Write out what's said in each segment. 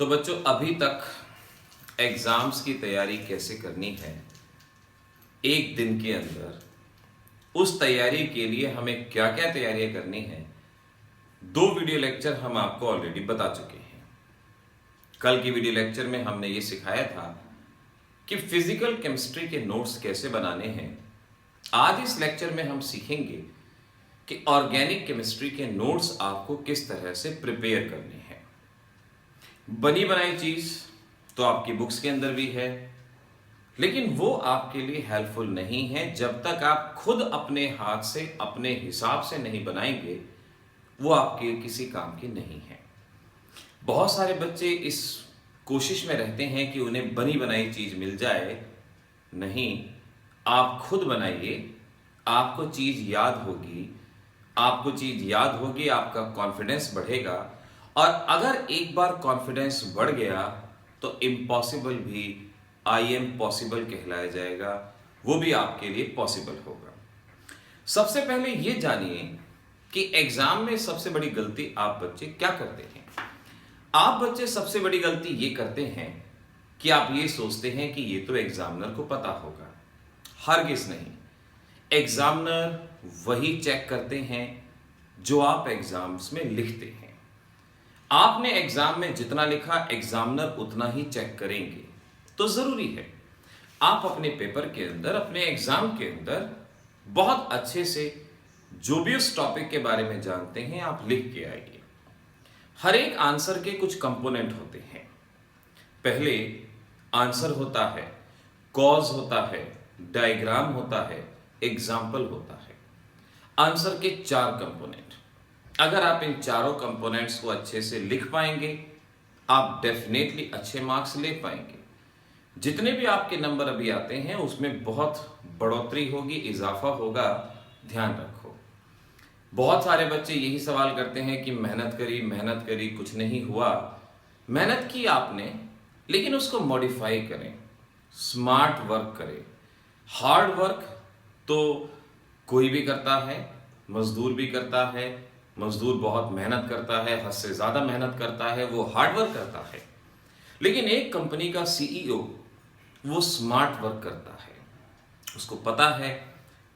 तो बच्चों अभी तक एग्जाम्स की तैयारी कैसे करनी है एक दिन के अंदर, उस तैयारी के लिए हमें क्या क्या तैयारियां करनी है, 2 वीडियो लेक्चर हम आपको ऑलरेडी बता चुके हैं। कल की वीडियो लेक्चर में हमने ये सिखाया था कि फिजिकल केमिस्ट्री के नोट्स कैसे बनाने हैं। आज इस लेक्चर में हम सीखेंगे कि ऑर्गेनिक केमिस्ट्री के नोट्स आपको किस तरह से प्रिपेयर करने हैं। बनी बनाई चीज तो आपकी बुक्स के अंदर भी है, लेकिन वो आपके लिए हेल्पफुल नहीं है जब तक आप खुद अपने हाथ से अपने हिसाब से नहीं बनाएंगे। वो आपके किसी काम की नहीं है। बहुत सारे बच्चे इस कोशिश में रहते हैं कि उन्हें बनी बनाई चीज मिल जाए। नहीं, आप खुद बनाइए, आपको चीज याद होगी, आपका कॉन्फिडेंस बढ़ेगा, और अगर एक बार कॉन्फिडेंस बढ़ गया तो इम्पॉसिबल भी आई एम पॉसिबल कहलाया जाएगा, वो भी आपके लिए पॉसिबल होगा। सबसे पहले ये जानिए कि एग्जाम में सबसे बड़ी गलती आप बच्चे क्या करते हैं। आप बच्चे सबसे बड़ी गलती ये करते हैं कि आप ये सोचते हैं कि ये तो एग्जामिनर को पता होगा। हरगिज नहीं। एग्जामिनर वही चेक करते हैं जो आप एग्जाम्स में लिखते हैं। आपने एग्जाम में जितना लिखा एग्जामिनर उतना ही चेक करेंगे। तो जरूरी है आप अपने पेपर के अंदर, अपने एग्जाम के अंदर बहुत अच्छे से जो भी उस टॉपिक के बारे में जानते हैं आप लिख के आइए। हर एक आंसर के कुछ कंपोनेंट होते हैं। पहले आंसर होता है, कॉज होता है, डायग्राम होता है, एग्जाम्पल होता है। आंसर के 4 कंपोनेंट। अगर आप इन चारों कंपोनेंट्स को अच्छे से लिख पाएंगे आप डेफिनेटली अच्छे मार्क्स ले पाएंगे। जितने भी आपके नंबर अभी आते हैं उसमें बहुत बढ़ोतरी होगी, इजाफा होगा। ध्यान रखो। बहुत सारे बच्चे यही सवाल करते हैं कि मेहनत करी कुछ नहीं हुआ। मेहनत की आपने, लेकिन उसको मॉडिफाई करें, स्मार्ट वर्क करें। हार्ड वर्क तो कोई भी करता है, मजदूर भी करता है। मजदूर बहुत मेहनत करता है, हद से ज्यादा मेहनत करता है, वो हार्ड वर्क करता है। लेकिन एक कंपनी का सीईओ वो स्मार्ट वर्क करता है। उसको पता है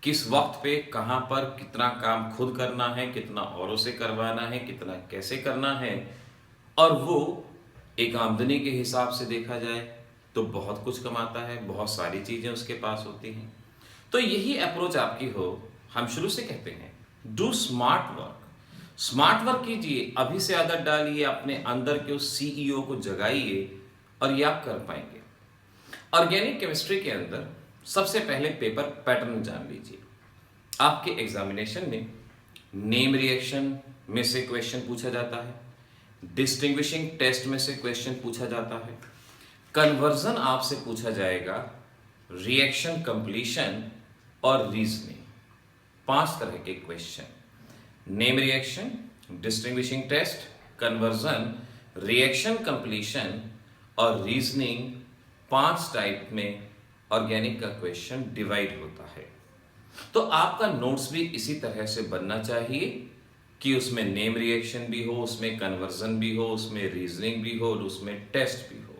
किस वक्त पे कहां पर कितना काम खुद करना है, कितना औरों से करवाना है, कितना कैसे करना है। और वो एक आमदनी के हिसाब से देखा जाए तो बहुत कुछ कमाता है, बहुत सारी चीजें उसके पास होती हैं। तो यही अप्रोच आपकी हो। हम शुरू से कहते हैं do smart work. Smart work कीजिए, अभी से आदत डालिए, अपने अंदर के उस सीईओ को जगाइए और ये आप कर पाएंगे। ऑर्गेनिक केमिस्ट्री के अंदर सबसे पहले पेपर पैटर्न जान लीजिए। आपके एग्जामिनेशन में नेम रिएक्शन में से क्वेश्चन पूछा जाता है, डिस्टिंग्विशिंग टेस्ट में से क्वेश्चन पूछा जाता है, कन्वर्जन आपसे पूछा जाएगा, रिएक्शन कंप्लीशन और रीजनिंग। 5 तरह के question. Name reaction, distinguishing test, conversion, reaction completion और रीजनिंग। 5 टाइप में ऑर्गेनिक का क्वेश्चन डिवाइड होता है। तो आपका नोट्स भी इसी तरह से बनना चाहिए कि उसमें नेम रिएक्शन भी हो, उसमें कन्वर्जन भी हो, उसमें रीजनिंग भी हो और उसमें टेस्ट भी हो।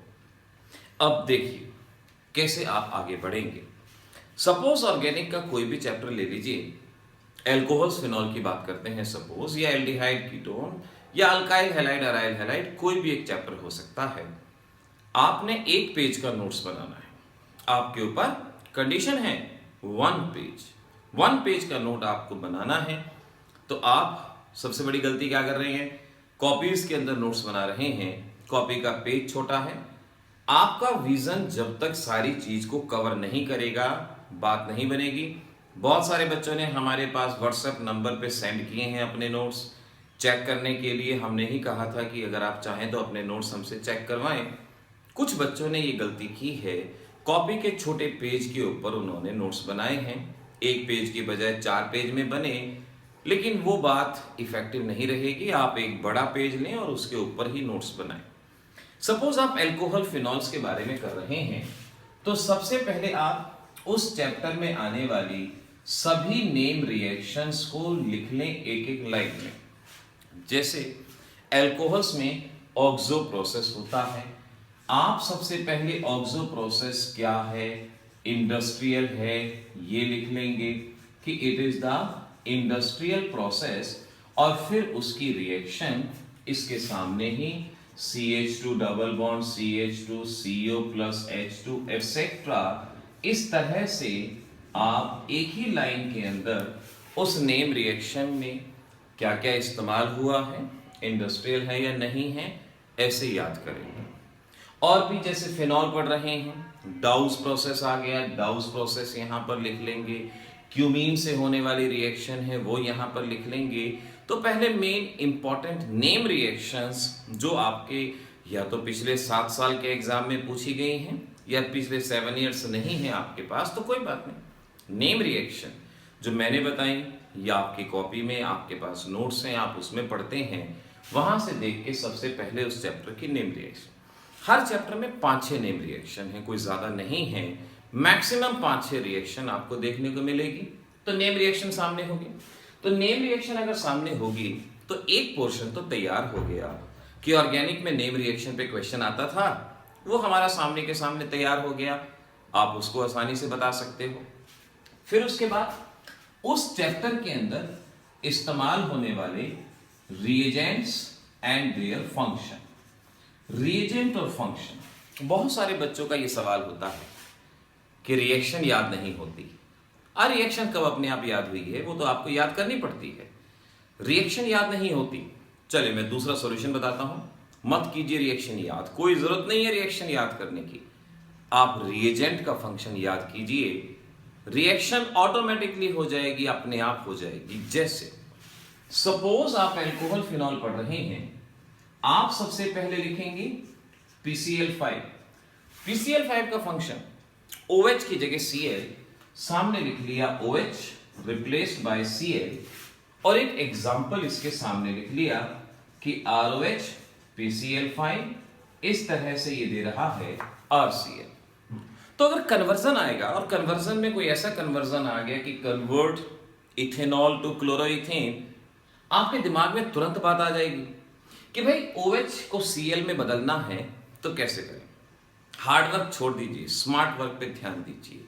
अब देखिए कैसे आप आगे बढ़ेंगे। सपोज ऑर्गेनिक का कोई भी चैप्टर ले लीजिए, एल्कोहल्स फिनॉल की बात करते हैं सपोज, या एल्डिहाइड कीटोन, या अल्काइल हैलाइड, अराइल हैलाइड, कोई भी एक चैप्टर हो सकता है। आपने 1 पेज का नोट्स बनाना है। आपके ऊपर कंडीशन है 1 पेज का नोट आपको बनाना है। तो आप सबसे बड़ी गलती क्या कर रहे हैं, कॉपीज के अंदर नोट्स बना रहे हैं। कॉपी का पेज छोटा है। आपका विजन जब तक सारी चीज को कवर नहीं करेगा बात नहीं बनेगी। बहुत सारे बच्चों ने हमारे पास व्हाट्सएप नंबर पे सेंड किए हैं अपने नोट्स चेक करने के लिए। हमने ही कहा था कि अगर आप चाहें तो अपने नोट्स हमसे चेक करवाएं। कुछ बच्चों ने ये गलती की है, कॉपी के छोटे पेज के ऊपर उन्होंने नोट्स बनाए हैं। 1 पेज की बजाय 4 पेज में बने, लेकिन वो बात इफेक्टिव नहीं रहेगी। आप एक बड़ा पेज लें और उसके ऊपर ही नोट्स बनाएं। सपोज आप अल्कोहल फिनॉल्स के बारे में कर रहे हैं, तो सबसे पहले आप उस चैप्टर में आने वाली सभी नेम रिएक्शंस को लिख लें एक लाइन में। जैसे अल्कोहल्स में ऑक्सो प्रोसेस होता है। आप सबसे पहले ऑक्सो प्रोसेस क्या है, इंडस्ट्रियल है, ये लिख लेंगे कि it is the industrial process, और फिर उसकी रिएक्शन इसके सामने ही CH2 double bond CH2 CO plus H2 etcetera, इस तरह से आप एक ही लाइन के अंदर उस नेम रिएक्शन में क्या क्या इस्तेमाल हुआ है, इंडस्ट्रियल है या नहीं है, ऐसे याद करेंगे। और भी जैसे फिनॉल पढ़ रहे हैं, डाउस प्रोसेस आ गया, डाउस प्रोसेस यहाँ पर लिख लेंगे, क्यूमीन से होने वाली रिएक्शन है वो यहाँ पर लिख लेंगे। तो पहले मेन इंपॉर्टेंट नेम रिएक्शंस जो आपके या तो पिछले 7 साल के एग्जाम में पूछी गई हैं या पिछले 7 ईयर्स नहीं है आपके पास तो कोई बात नहीं, नेम रिएक्शन जो मैंने बताई या आपकी कॉपी में आपके पास नोट्स हैं आप उसमें पढ़ते हैं, वहां से देख के सबसे पहले उस चैप्टर की नेम रिएक्शन, हर चैप्टर में 5-6 नेम रिएक्शन है, कोई ज्यादा नहीं है, मैक्सिमम 5-6 रिएक्शन आपको देखने को मिलेगी। तो नेम रिएक्शन सामने होगी, तो नेम रिएक्शन अगर सामने होगी तो एक पोर्शन तो तैयार हो गया कि ऑर्गेनिक में नेम रिएक्शन पे क्वेश्चन आता था, वो हमारा सामने के सामने तैयार हो गया, आप उसको आसानी से बता सकते हो। फिर उसके बाद उस चैप्टर के अंदर इस्तेमाल होने वाले reagents and their function, reagent और फंक्शन, बहुत सारे बच्चों का ये सवाल होता है कि रिएक्शन याद नहीं होती। रिएक्शन कब अपने आप याद हुई है, वो तो आपको याद करनी पड़ती है, रिएक्शन याद नहीं होती। चलिए मैं दूसरा सॉल्यूशन बताता हूं, मत कीजिए रिएक्शन याद, कोई जरूरत नहीं है रिएक्शन याद करने की, आप रिएजेंट का फंक्शन याद कीजिए, रिएक्शन ऑटोमेटिकली हो जाएगी, अपने आप हो जाएगी। जैसे सपोज आप एल्कोहल फिनॉल पढ़ रहे हैं, आप सबसे पहले लिखेंगे PCl5, PCl5 का फंक्शन OH की जगह Cl, सामने लिख लिया OH रिप्लेस्ड बाय Cl, और एक एग्जांपल इसके सामने लिख लिया कि ROH PCl5, इस तरह से ये दे रहा है RCl। तो अगर कन्वर्जन आएगा और कन्वर्जन में कोई ऐसा कन्वर्जन आ गया कि कन्वर्ट इथेनॉल टू क्लोरोइथेन, आपके दिमाग में तुरंत बात आ जाएगी कि भाई OH को Cl में बदलना है तो कैसे करें। हार्ड वर्क छोड़ दीजिए, स्मार्ट वर्क पे ध्यान दीजिए।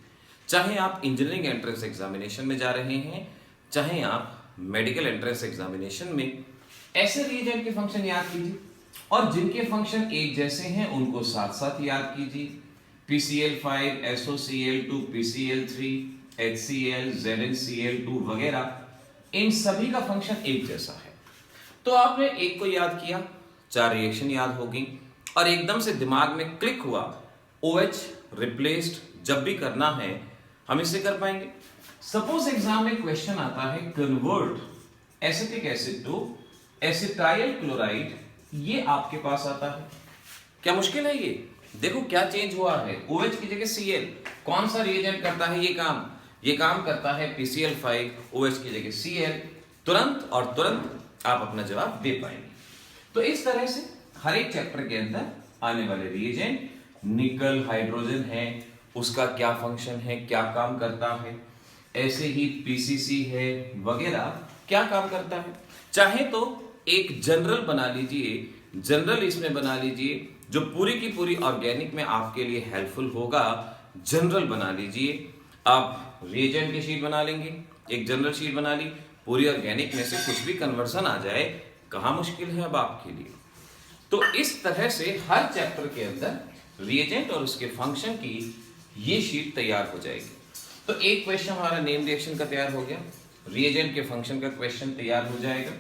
चाहे आप इंजीनियरिंग एंट्रेंस एग्जामिनेशन में जा रहे हैं, चाहे आप मेडिकल एंट्रेंस एग्जामिनेशन में, ऐसे रिएजेंट के फंक्शन याद कीजिए और जिनके फंक्शन एक जैसे हैं उनको साथ साथ याद कीजिए। PCl5, SOCl2, PCl3, HCl, ZnCl2 वगैरह, इन सभी का फंक्शन एक जैसा है। तो आपने एक को याद किया, 4 रिएक्शन याद होगी, और एकदम से दिमाग में क्लिक हुआ OH रिप्लेस्ड, जब भी करना है हम इसे कर पाएंगे। सपोज एग्जाम में क्वेश्चन आता है convert acetic acid to acetyl chloride, ये आपके पास आता है, क्या मुश्किल है ये? देखो क्या चेंज हुआ है, OH की जगह Cl, कौन सा रिएजेंट करता है ये काम करता है PCl5, OH की जगह Cl, तुरंत और तुरंत आप अपना जवाब दे पाएंगे। तो इस तरह से हर एक चैप्टर के अंदर आने वाले रिएजेंट, निकल हाइड्रोजन है, उसका क्या फंक्शन है, क्या काम करता है, ऐसे ही PCC है वगैरह, क्या काम करता है। चाहे तो एक जनरल बना लीजिए, जनरल इसमें बना लीजिए जो पूरी की पूरी ऑर्गेनिक में आपके लिए हेल्पफुल होगा, जनरल बना लीजिए। आप रिएजेंट की शीट बना लेंगे, एक जनरल शीट बना ली, पूरी ऑर्गेनिक में से कुछ भी कन्वर्जन आ जाए, कहाँ मुश्किल है अब आपके लिए। तो इस तरह से हर चैप्टर के अंदर रिएजेंट और उसके फंक्शन की ये शीट तैयार हो जाएगी। तो एक क्वेश्चन हमारा नेम रिएक्शन का तैयार हो गया, रिएजेंट के फंक्शन का क्वेश्चन तैयार हो जाएगा।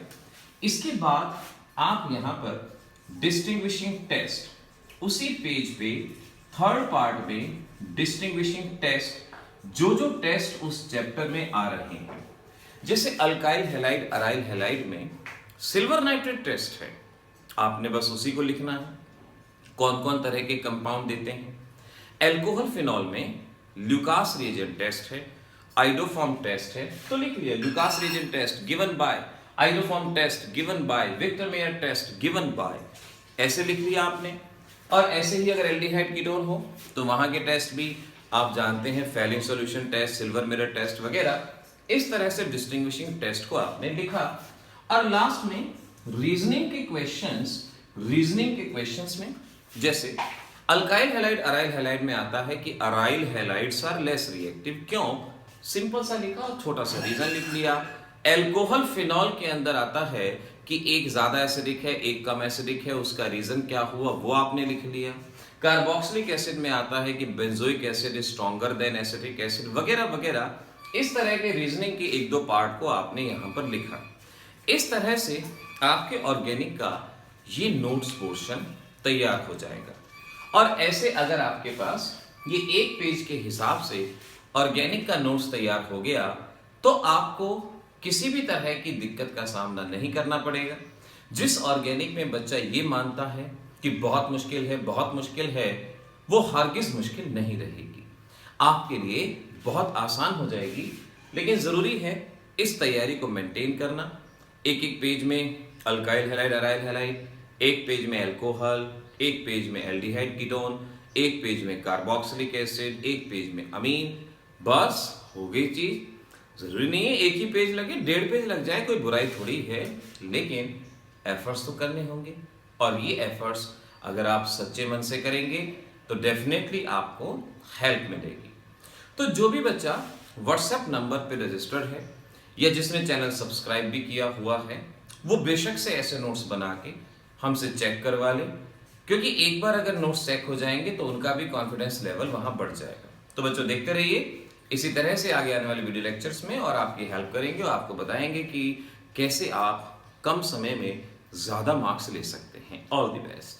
इसके बाद आप यहाँ पर डिस्टिंग्विशिंग टेस्ट, उसी पेज पे 3rd पार्ट में डिस्टिंग्विशिंग टेस्ट, जो टेस्ट उस चैप्टर में आ रहे हैं, जैसे अल्काइल हैलाइड अराइल हैलाइड में सिल्वर नाइट्रेट टेस्ट है, आपने बस उसी को लिखना है, कौन कौन तरह के कंपाउंड देते हैं। एल्कोहल फिनॉल में ल्यूकास रिएजेंट टेस्ट है, आइडोफॉर्म टेस्ट है, तो लिख लिया Lucas reagent test given by, iodoform test given by, Victor Meyer test given by, ऐसे लिख लिया आपने। और ऐसे ही अगर एल्डिहाइड कीटोन हो तो वहां के टेस्ट भी आप जानते हैं, Fehling solution test, silver mirror test वगैरह, इस तरह से डिस्टिंग्विशिंग टेस्ट को आपने लिखा। और लास्ट में रीजनिंग के क्वेश्चंस रीजनिंग के क्वेश्चंस में, जैसे अल्काइल हैलाइड अराइल हैलाइड में आता है कि aryl halides are less reactive. क्यों? सिंपल सा लिखा और छोटा सा रीजन लिख लिया। एल्कोहल फिनॉल के अंदर आता है कि एक ज्यादा एसिडिक है, एक कम एसिडिक है, उसका रीजन क्या हुआ वो आपने लिख लिया। कार्बोक्सिलिक एसिड में आता है कि benzoic acid is stronger than acetic acid, वगैरह वगैरह। इस तरह के रीजनिंग के एक दो पार्ट को आपने यहां पर लिखा। इस तरह से आपके ऑर्गेनिक का ये नोट्स पोर्शन तैयार हो जाएगा। और ऐसे अगर आपके पास ये एक पेज के हिसाब से ऑर्गेनिक का नोट्स तैयार हो गया तो आपको किसी भी तरह की दिक्कत का सामना नहीं करना पड़ेगा। जिस ऑर्गेनिक में बच्चा ये मानता है कि बहुत मुश्किल है, वो हरगिज मुश्किल नहीं रहेगी, आपके लिए बहुत आसान हो जाएगी। लेकिन जरूरी है इस तैयारी को मेंटेन करना। एक एक पेज में अल्काइल हैलाइड अराइल हैलाइड, एक पेज में अल्कोहल, एक पेज में एल्डिहाइड कीटोन, एक पेज में कार्बोक्सिलिक एसिड, एक पेज में अमीन। बस हो गई चीज। जरूरी नहीं है एक ही पेज लगे, 1.5 पेज लग जाए, कोई बुराई थोड़ी है, लेकिन एफर्ट्स तो करने होंगे। और ये एफर्ट्स अगर आप सच्चे मन से करेंगे तो डेफिनेटली आपको हेल्प मिलेगी। तो जो भी बच्चा व्हाट्सएप नंबर पे रजिस्टर्ड है या जिसने चैनल सब्सक्राइब भी किया हुआ है, वो बेशक से ऐसे नोट्स बना के हमसे चेक करवा ले, क्योंकि एक बार अगर नोट्स चेक हो जाएंगे तो उनका भी कॉन्फिडेंस लेवल वहां बढ़ जाएगा। तो बच्चों देखते रहिए इसी तरह से आगे आने वाले वीडियो लेक्चर्स में, और आपकी हेल्प करेंगे और आपको बताएंगे कि कैसे आप कम समय में ज्यादा मार्क्स ले सकते हैं। All the best.